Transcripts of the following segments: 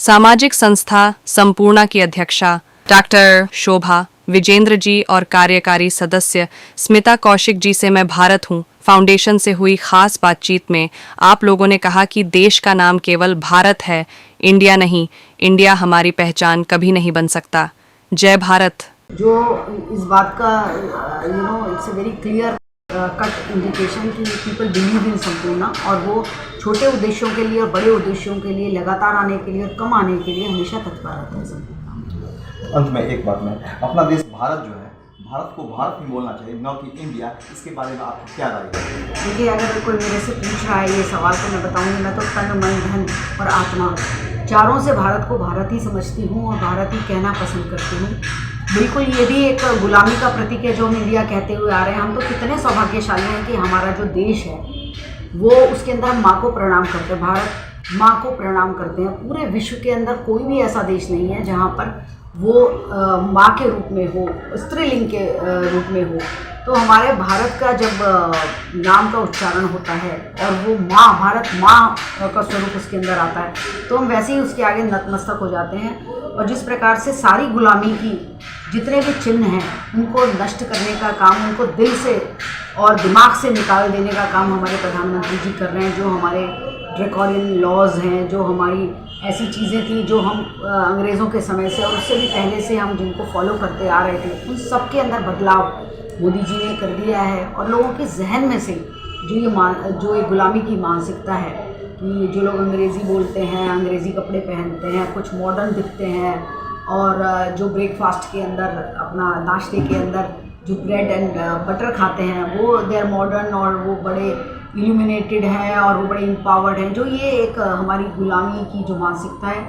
सामाजिक संस्था संपूर्णा की अध्यक्षा डॉक्टर शोभा विजेंद्र जी और कार्यकारी सदस्य स्मिता कौशिक जी से मैं भारत हूँ फाउंडेशन से हुई खास बातचीत में आप लोगों ने कहा कि देश का नाम केवल भारत है, इंडिया नहीं। इंडिया हमारी पहचान कभी नहीं बन सकता। जय भारत। जो इस बात का it's a very clear cut indication कि पीपल बिलीव इन संपूर्णा, और वो छोटे उद्देश्यों के लिए और बड़े उद्देश्यों के लिए लगातार आने के लिए और कम आने के लिए हमेशा तत्पर रहता है संपूर्णा। अंत में एक बात में, अपना देश भारत जो है, भारत को भारत ही बोलना चाहिए, न कि इंडिया, इसके बारे में आपकी क्या राय है? देखिए, अगर कोई मेरे से पूछ रहा है ये सवाल तो मैं बताऊंगी, मैं तो तन मन धन और आत्मा चारों से भारत को भारत ही समझती हूँ और भारत ही कहना पसंद करती हूँ। बिल्कुल, ये भी एक गुलामी का प्रतीक है जो हम इंडिया कहते हुए आ रहे हैं। हम तो कितने सौभाग्यशाली हैं कि हमारा जो देश है वो उसके अंदर हम माँ को प्रणाम करते हैं, भारत माँ को प्रणाम करते हैं। पूरे विश्व के अंदर कोई भी ऐसा देश नहीं है जहाँ पर वो माँ के रूप में हो, स्त्रीलिंग के रूप में हो। तो हमारे भारत का जब नाम का उच्चारण होता है और वो माँ, भारत माँ का स्वरूप उसके अंदर आता है, तो हम वैसे ही उसके आगे नतमस्तक हो जाते हैं। और जिस प्रकार से सारी गुलामी की जितने भी चिन्ह हैं उनको नष्ट करने का काम, उनको दिल से और दिमाग से निकाल देने का काम हमारे प्रधानमंत्री जी कर रहे हैं। जो हमारे ड्रैकोनियन लॉज हैं, जो हमारी ऐसी चीज़ें थी जो हम अंग्रेज़ों के समय से और उससे भी पहले से हम जिनको फॉलो करते आ रहे थे, उन सब के अंदर बदलाव मोदी जी ने कर दिया है। और लोगों के जहन में से जो ये गुलामी की मानसिकता है कि जो लोग अंग्रेज़ी बोलते हैं, अंग्रेज़ी कपड़े पहनते हैं, कुछ मॉडर्न दिखते हैं, और जो ब्रेकफास्ट के अंदर अपना नाश्ते के अंदर जो ब्रेड एंड बटर खाते हैं वो दे आर मॉडर्न और वो बड़े इल्यूमिनेटेड हैं और वो बड़े एम्पावर्ड हैं। जो ये एक हमारी गुलामी की जो मानसिकता है,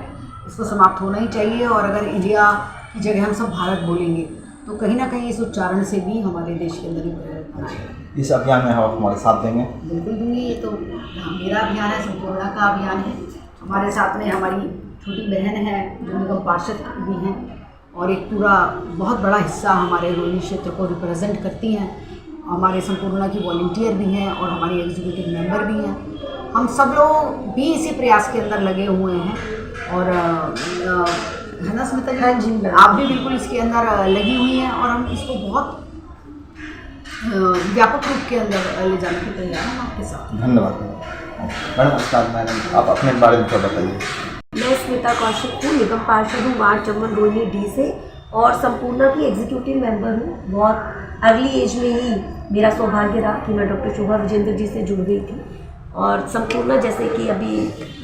इसको समाप्त होना ही चाहिए। और अगर इंडिया की जगह हम सब भारत बोलेंगे तो कहीं ना कहीं इस उच्चारण से भी हमारे देश के अंदर ही परिवर्तन आएगा। इस अभियान में हम हमारे साथ देंगे? बिल्कुल दूंगी। ये तो मेरा अभियान है, संपूर्णा का अभियान है। हमारे साथ में हमारी छोटी बहन है जो निगम पार्षद भी हैं, और एक पूरा बहुत बड़ा हिस्सा हमारे रोहिणी क्षेत्र को रिप्रेजेंट करती हैं। हमारे संपूर्णा की वॉलंटियर भी हैं और हमारी एग्जीक्यूटिव मेंबर भी हैं। हम सब लोग भी इसी प्रयास के अंदर लगे हुए हैं। और है ना स्मिता जी? हाँ जी, आप भी बिल्कुल इसके अंदर लगी हुई हैं और हम इसको बहुत व्यापक रूप के अंदर ले जाने की तैयार हैं आपके साथ। धन्यवाद मैडम। आप अपने बारे में क्या बताइए? मैं स्मिता कौशिक हूँ, निगम पार्षद हूँ वार्ड चंबल रोहिणी डी से, और संपूर्णा की एग्जीक्यूटिव मेंबर हूँ। बहुत अर्ली एज में ही मेरा सौभाग्य रहा कि मैं डॉक्टर शोभा विजेंद्र जी से जुड़ गई थी। और संपूर्णा, जैसे कि अभी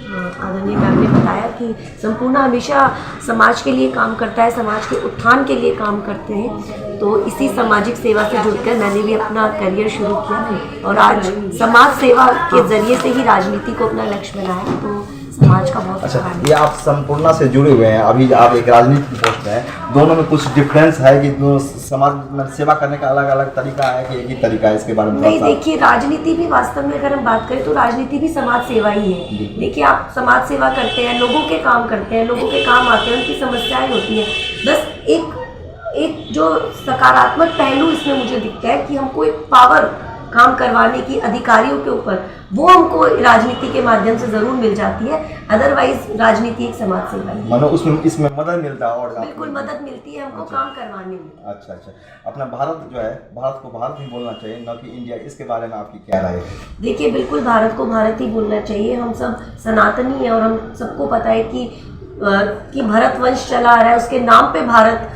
आदरणीय मैम ने बताया कि संपूर्णा हमेशा समाज के लिए काम करता है, समाज के उत्थान के लिए काम करते हैं। तो इसी सामाजिक सेवा से जुड़कर मैंने भी अपना करियर शुरू किया और आज समाज सेवा के जरिए से ही राजनीति को अपना लक्ष्य बनाया। तो समाज का बहुत अच्छा, ये आप संपूर्णा से जुड़े हुए हैं, अभी आप एक राजनीतिक पोस्ट में हैं, दोनों में कुछ डिफरेंस है कि समाज में सेवा करने का अलग अलग तरीका है कि एक ही तरीका है? इसके बारे में नहीं, देखिए, राजनीति भी वास्तव में अगर हम बात करें तो राजनीति भी समाज सेवा ही है। देखिए, आप समाज सेवा करते हैं, लोगों के काम करते हैं, लोगों के काम आते हैं, उनकी समस्याएं होती हैं। बस एक जो सकारात्मक पहलू इसमें मुझे दिखता है कि हमको एक पावर काम करवाने की अधिकारियों के ऊपर, वो हमको राजनीति के माध्यम से जरूर मिल जाती है। अदरवाइज राजनीति एक समाज सेवा है। मानो उसमें इसमें मदद मिलता है और बिल्कुल मदद मिलती है हमको काम करवाने में। अच्छा, अपना भारत जो है, भारत को भारत ही बोलना चाहिए, न कि इंडिया, इसके बारे में आपकी क्या राय है? देखिए, बिल्कुल भारत को भारत ही बोलना चाहिए। हम सब सनातनी हैं और हम सबको पता है कि भरत वंश चला आ रहा है, उसके नाम पे भारत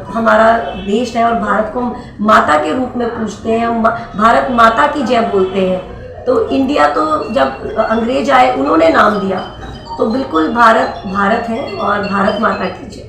हमारा देश है। और भारत को हम माता के रूप में पूजते हैं, हम भारत माता की जय बोलते हैं। तो इंडिया तो जब अंग्रेज आए उन्होंने नाम दिया, तो बिल्कुल भारत भारत है और भारत माता की जय।